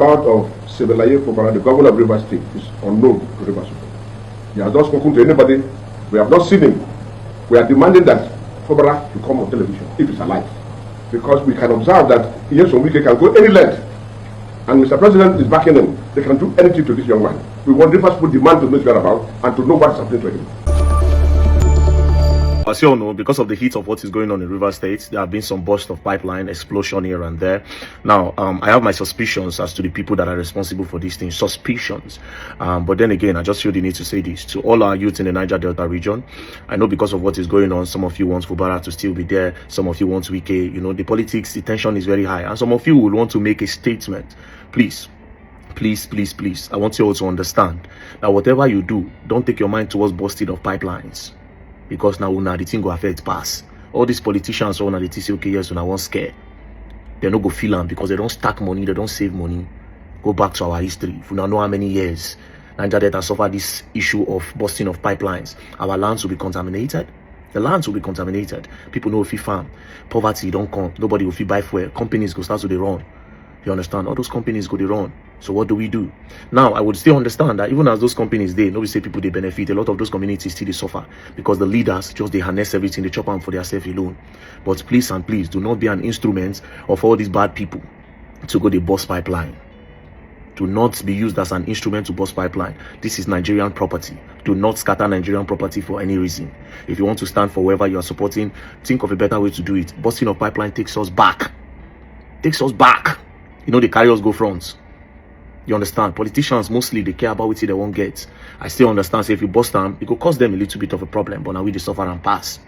whereabouts of Fubara, the governor of Rivers State, is unknown to Rivers State. He has not spoken to anybody. We have not seen him. We are demanding that Fubara to come on television if he's alive, because we can observe that Ijaw and Wike can go any length, and Mr. President is backing them. They can do anything to this young man. We want Rivers to demand to know his whereabouts and to know what's happening to him. As you all know, because of the heat of what is going on in Rivers State, there have been some burst of pipeline explosion here and there. Now, I have my suspicions as to the people that are responsible for these things. Suspicions. But then again, I just feel the need to say this to all our youth in the Niger Delta region. I know because of what is going on, some of you want Fubara to still be there. Some of you want Wike. You know, the politics, the tension is very high. And some of you will want to make a statement. Please, I want you all to understand that whatever you do, don't take your mind towards busting of pipelines. Because now the thing go affect pass. All these politicians all they say, okay, yes, when I want scare. They no go feel them because they don't stack money, they don't save money. Go back to our history. If we don't know how many years Niger Delta suffered this issue of busting of pipelines, our lands will be contaminated. The lands will be contaminated. People know if you farm. Poverty don't come. Nobody will buy fuel. Companies go start to run. You understand? All those companies go to run. So what do we do? Now, I would still understand that even as those companies, nobody say people, they benefit. A lot of those communities still they suffer because the leaders just, they harness everything, they chop them for their self alone. But please and please, do not be an instrument of all these bad people to go the bust pipeline. Do not be used as an instrument to bust pipeline. This is Nigerian property. Do not scatter Nigerian property for any reason. If you want to stand for whoever you are supporting, think of a better way to do it. Busting of pipeline takes us back. Takes us back. You know, the carriers go front. You understand? Politicians mostly they care about what they won't get. I still understand. So if you bust them, it could cause them a little bit of a problem, but now we just suffer and pass.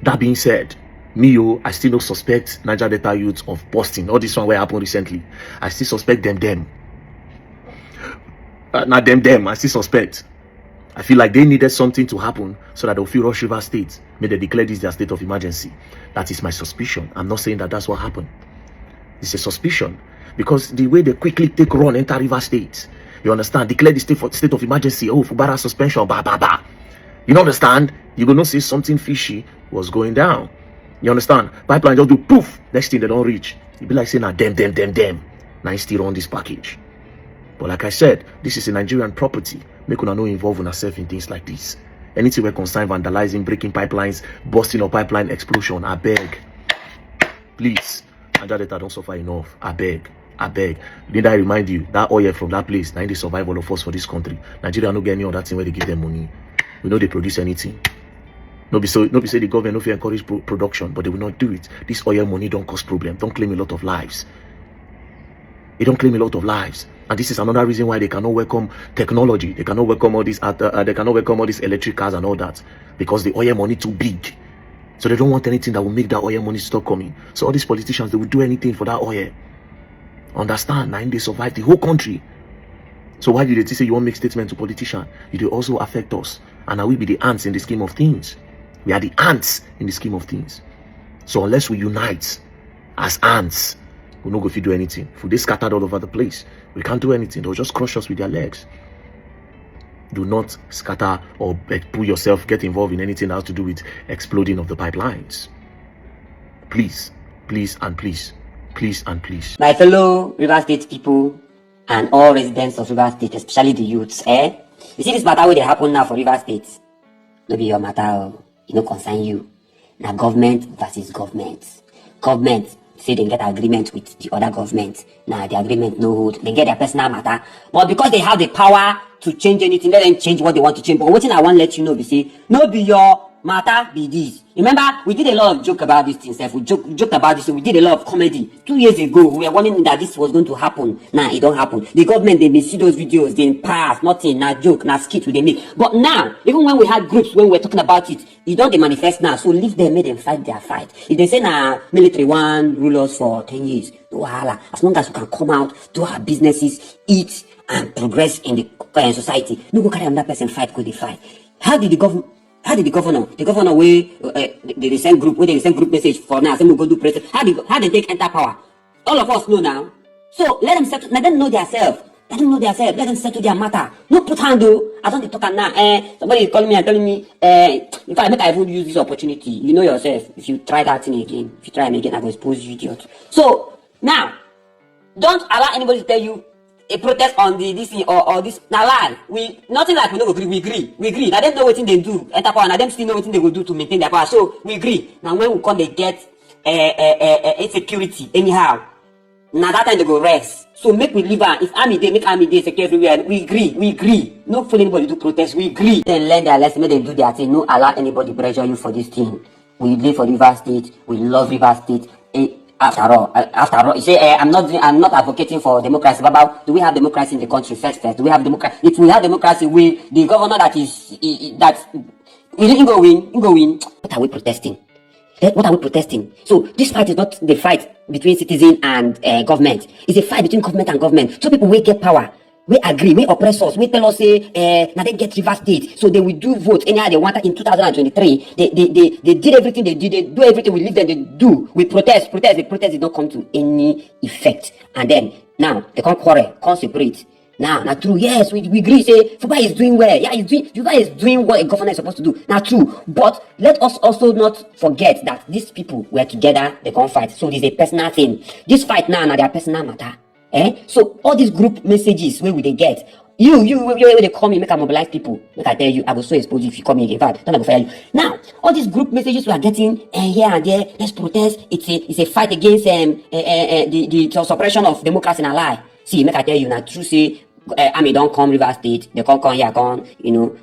That being said, I still don't suspect Niger Delta youths of busting. All this one where happened recently. I still suspect them. Not them. I still suspect. I feel like they needed something to happen so that they'll feel rush River State. May they declare this their state of emergency. That is my suspicion. I'm not saying that that's what happened. It's a suspicion. Because the way they quickly take run enter River State, you understand? Declare the state of emergency. Oh, Fubara suspension, You understand? You're gonna see something fishy was going down. You understand? Pipeline just do poof. Next thing they don't reach. You be like saying, nah, them. Now you still on this package. But like I said, this is a Nigerian property. Make una no involve ourselves in things like this. Anything we concern vandalizing, breaking pipelines, busting of pipeline explosion, I beg. Please, Niger Delta don't suffer enough. I beg. Did I remind you that oil from that place, now the survival of us for this country. Nigeria no get any other thing where they give them money. We know they produce anything. No be say the government no fit encourage production, but they will not do it. This oil money don't cause problem. Don't claim a lot of lives. It don't claim a lot of lives. And this is another reason why they cannot welcome technology. They cannot welcome all these they cannot welcome all these electric cars and all that. Because the oil money too big. So they don't want anything that will make that oil money stop coming. So all these politicians, they will do anything for that oil. Understand? Now they survive the whole country. So why did they say you won't make statement to politicians? You do also affect us. And now we be the ants in the scheme of things. We are the ants in the scheme of things. So unless we unite as ants, we're not going to do anything. If they scattered all over the place, we can't do anything. They'll just crush us with their legs. Do not scatter or pull yourself, get involved in anything that has to do with exploding of the pipelines. Please. My fellow River State people and all residents of River State, especially the youths, You see this matter where they happen now for River State? No be your matter, it no concern you. Now government versus government. Government say they get agreement with the other government. Now the agreement no hold. They get their personal matter. But because they have the power to change anything, let them change what they want to change. But what thing I want to let you know, say, no be your matter be this. Remember, we did a lot of joke about this thing, we joked about this, we did a lot of comedy. 2 years ago, we were warning that this was going to happen. Now, it don't happen. The government, they may see those videos, they pass, nothing, not joke, not skit they make. But now, even when we had groups, when we were talking about it, you don't they manifest now. So leave them, make them fight their fight. If they say, military one rule us for 10 years, no wahala. As long as we can come out, do our businesses, eat, and progress in the society, no go carry another person fight, go they fight. How did the governor way the same group message for now, say we go do president, how they take enter power? All of us know now. So let them settle, let them know themselves. Let them settle their matter. No put hand though. I don't talk now. Somebody is calling me and telling me, if I even use this opportunity, you know yourself, if you try that thing again, I will expose you idiot. So now Don't allow anybody to tell you a protest on the this thing or this. Now lie. We nothing like we don't agree. We agree. Now them know what they do. Enter power. Now them still know what they will do to maintain their power. So we agree. Now when we come, they get insecurity anyhow. Now that time they go rest. So make we live on. If army they make army they secure everywhere. We agree. No fool anybody to protest. We agree. Then learn their lesson. Make them do their thing. No allow anybody pressure you for this thing. We live for River State. We love River State. After all, you say I'm not advocating for democracy. But about, do we have democracy in the country? First, do we have democracy? If we have democracy, the governor that is go win. What are we protesting? What are we protesting? So this fight is not the fight between citizen and government. It's a fight between government and government. So people will get power. We agree, we oppress us, we tell us say now they get River State, so they will do vote anyhow they wanted in 2023. They did everything they did, they do everything we leave them, they do. We protest, the protest did not come to any effect. And then now they can't quarrel, can't separate. Now true, yes, we agree, say Fubara is doing well. Yeah, you guys is doing what a governor is supposed to do. Now true. But let us also not forget that these people were together, they can't fight. So there's a personal thing. This fight now their personal matter. So all these group messages where will they get? You they call me, make I mobilize people. Make I tell you, I will so expose you if you call me again. In fact, don't I go fire you. Now, all these group messages we are getting here and there, let's protest. It's a fight against the suppression of democracy and a lie. See, make I tell you now, true say army don't come River State, they can't come here, live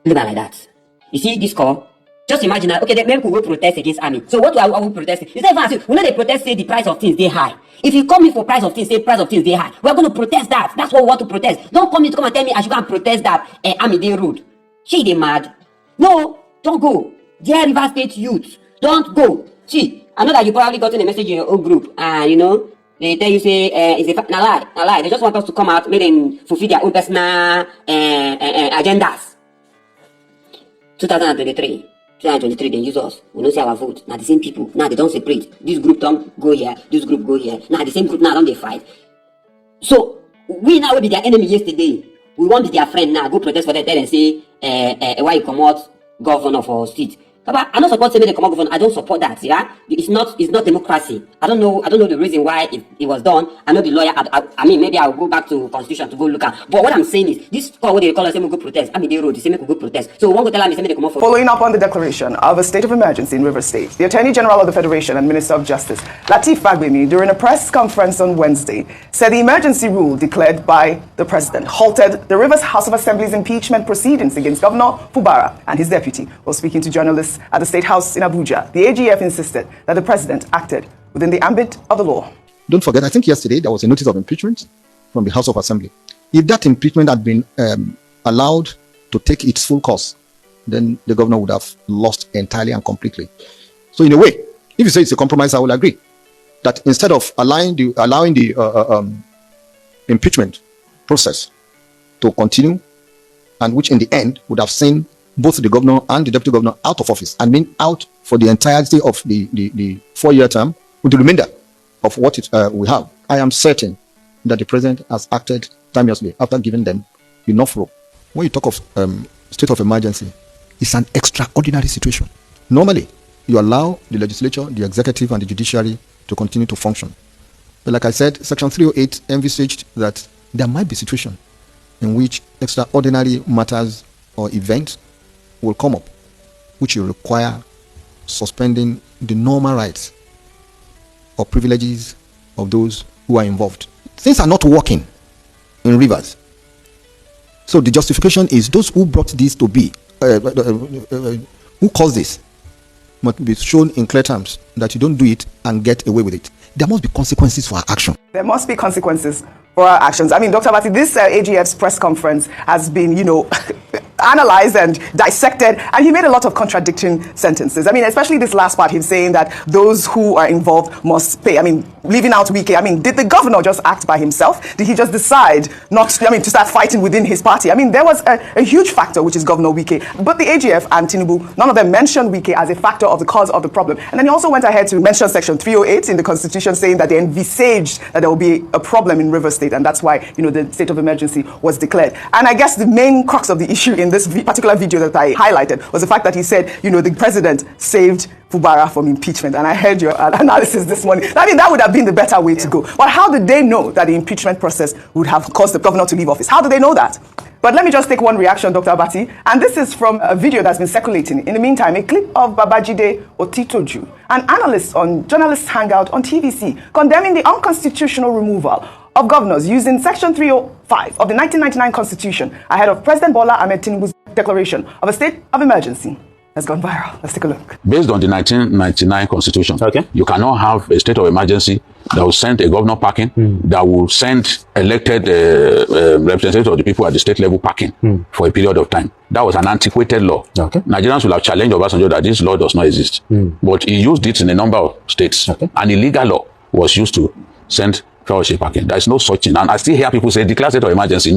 like that. You see this call? Just imagine that, okay, then maybe we go protest against army. So what are we protesting? You say, we know they protest, say the price of things, they high. If you come in for price of things, say price of things, they high. We're going to protest that. That's what we want to protest. Don't come in to come and tell me I should go and protest that army, they rude. She, they mad. No, don't go. Dear River State youth, don't go. See, I know that you probably gotten a message in your own group, and they tell you say it's a lie. They just want us to come out, make them fulfill their own personal agendas. 2023. 2023, they use us. We don't see our vote. Now the same people. Now they don't separate. This group don't go here. This group go here. Now the same group now don't they fight. So we now will be their enemy yesterday. We want to be their friend now. Go protest for them. Tell them say why you come out governor for seat. But I don't support saying they come out governor. I don't support that. Yeah, it's not democracy. I don't know the reason why it was done. I know the lawyer. I mean maybe I'll go back to constitution to go look at. But what I'm saying is this call what they call us say we go protest. I mean they wrote they say we go protest. So one go tell me say they come out for. Following up on the declaration of a state of emergency in Rivers State, the Attorney General of the Federation and Minister of Justice Lateef Fagbemi during a press conference on Wednesday said the emergency rule declared by the president halted the Rivers House of Assembly's impeachment proceedings against Governor Fubara and his deputy. While speaking to journalists at the State House in Abuja, the AGF insisted that the president acted within the ambit of the law. Don't forget, I think yesterday there was a notice of impeachment from the House of Assembly. If that impeachment had been allowed to take its full course, then the governor would have lost entirely and completely. So in a way, if you say it's a compromise, I will agree that instead of allowing the impeachment process to continue, and which in the end would have seen both the governor and the deputy governor out of office and been out for the entirety of the 4-year term with the remainder of what we have. I am certain that the president has acted timelessly after giving them enough rope. When you talk of state of emergency, it's an extraordinary situation. Normally, you allow the legislature, the executive, and the judiciary to continue to function. But like I said, Section 308 envisaged that there might be situation in which extraordinary matters or events will come up, which will require suspending the normal rights or privileges of those who are involved. Things are not working in Rivers. So the justification is those who brought this to be, who caused this, must be shown in clear terms that you don't do it and get away with it. There must be consequences for our action. There must be consequences for our actions. I mean, Dr. Bati, this AGF's press conference has been, analyzed and dissected, and he made a lot of contradicting sentences. I mean, especially this last part, him saying that those who are involved must pay. I mean, leaving out Wike. I mean, did the governor just act by himself? Did he just decide not to start fighting within his party? I mean, there was a huge factor, which is Governor Wike. But the AGF and TR0UBLE, none of them mentioned Wike as a factor of the cause of the problem. And then he also went ahead to mention Section 308 in the Constitution, saying that they envisaged that there will be a problem in Rivers State, and that's why, the state of emergency was declared. And I guess the main crux of the issue in in this particular video that I highlighted was the fact that he said, you know, the president saved Fubara from impeachment. And I heard your analysis this morning. I mean, that would have been the better way to go. But how did they know that the impeachment process would have caused the governor to leave office? How did they know that? But let me just take one reaction, Dr. Abati. And this is from a video that's been circulating. In the meantime, a clip of Babajide Otitoju, an analyst on Journalists Hangout on TVC, condemning the unconstitutional removal of governors using Section 305 of the 1999 Constitution ahead of President Bola Ahmed Tinubu's declaration of a state of emergency. Has gone viral. Let's take a look. Based on the 1999 Constitution, you cannot have a state of emergency that will send a governor packing, that will send elected representatives of the people at the state level packing for a period of time. That was an antiquated law. Nigerians will have challenged Obasanjo that this law does not exist. But he used it in a number of states. An illegal law was used to send fellowship packing. There is no such thing. And I still hear people say, declare state of emergency.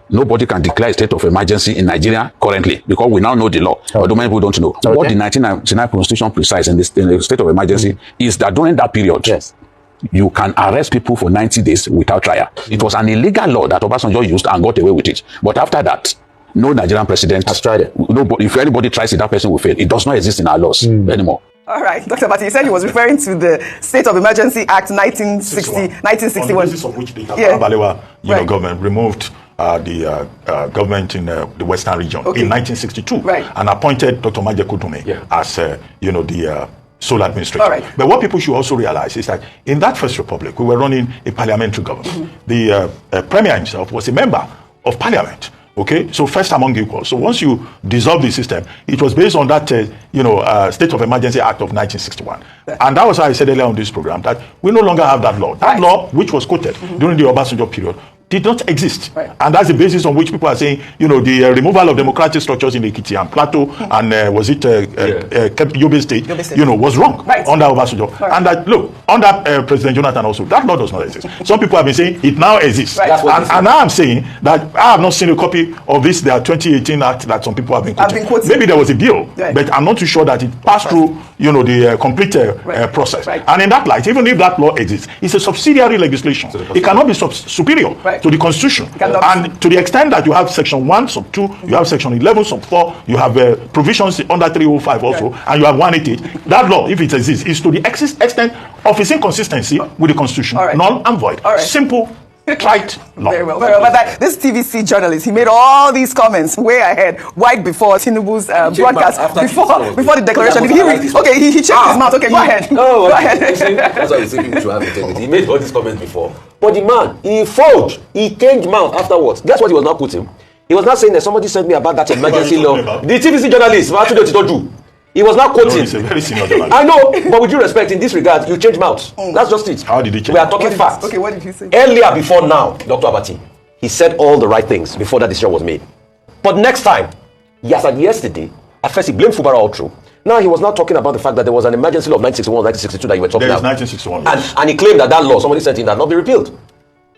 Nobody can declare a state of emergency in Nigeria currently because we now know the law. But many people don't know. What the 1999 Constitution precises in the state of emergency is that during that period, you can arrest people for 90 days without trial. It was an illegal law that Obasanjo used and got away with it. But after that, no Nigerian president has tried it. Nobody, if anybody tries it, that person will fail. It does not exist in our laws anymore. All right, Dr. Bati, you said he was referring to the State of Emergency Act 1961. On the basis of which the Balewa government removed the government in the Western region in 1962 and appointed Dr. Maje Kudume as the sole administrator. But what people should also realize is that in that First Republic, we were running a parliamentary government. The premier himself was a member of parliament. Okay, so first among equals. So once you dissolve the system, it was based on that, State of Emergency Act of 1961. And that was why I said earlier on this program that we no longer have that law. That law, which was quoted during the Obasanjo period, did not exist. And that's the basis on which people are saying, the removal of democratic structures in Ekiti and Plateau and was it TR0UBLE state, was wrong under Obasanjo. And that, look, under President Jonathan also, that law does not exist. Some people have been saying it now exists. And now I'm saying that I have not seen a copy of this, the 2018 Act that some people have been quoting. Maybe there was a bill, but I'm not too sure that it passed through, the complete process. And in that light, even if that law exists, it's a subsidiary legislation. It cannot be superior to the Constitution. And to the extent that you have Section 1, Sub 2, you have Section 11, Sub 4, you have provisions under 305 also, and you have 188. That law, if it exists, is to the extent of its inconsistency with the Constitution. Null and void. Simple. Trite law. Very well. But this TVC journalist, he made all these comments way ahead, Wike before Tinubu's broadcast, before the declaration. Did he checked his mouth. Okay, go ahead. Go ahead. That's why you say people should have integrity. He made all these comments before. But the man, he forged. He changed mouth afterwards. Guess what he was not putting? He was not saying that somebody sent me about that emergency law. The TVC journalist, he was not quoting. He's a very senior journalist. I know, but with due respect, in this regard, you change mouth. That's just it. How did he change? We are talking facts. Okay, what did he say? Earlier, before now, Dr. Abati, he said all the right things before that decision was made. But next time, yesterday, at first he blamed Fubara all through. Now he was not talking about the fact that there was an emergency law of 1961, 1962 that you were talking about. There is 1961. And he claimed that law, somebody said it, that not be repealed.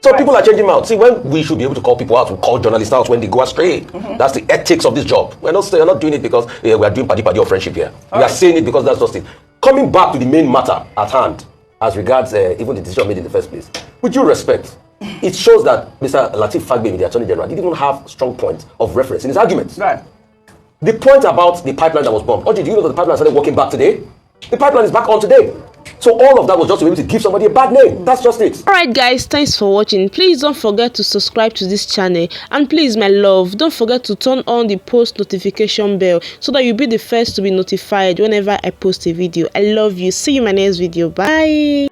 So people are changing out. See, when we should be able to call people out, we call journalists out when they go astray. That's the ethics of this job. We're not doing it because we are doing party or friendship here. We are saying it because that's just it. Coming back to the main matter at hand, as regards even the decision made in the first place, with due respect, it shows that Mr. Lateef Fagbemi, the Attorney General, didn't even have strong point of reference in his arguments. The point about the pipeline that was bombed. Do you know that the pipeline started working back today? The pipeline is back on today. So all of that was just to be able to give somebody a bad name. That's just it. Alright guys, thanks for watching. Please don't forget to subscribe to this channel. And please, my love, don't forget to turn on the post notification bell so that you'll be the first to be notified whenever I post a video. I love you. See you in my next video. Bye.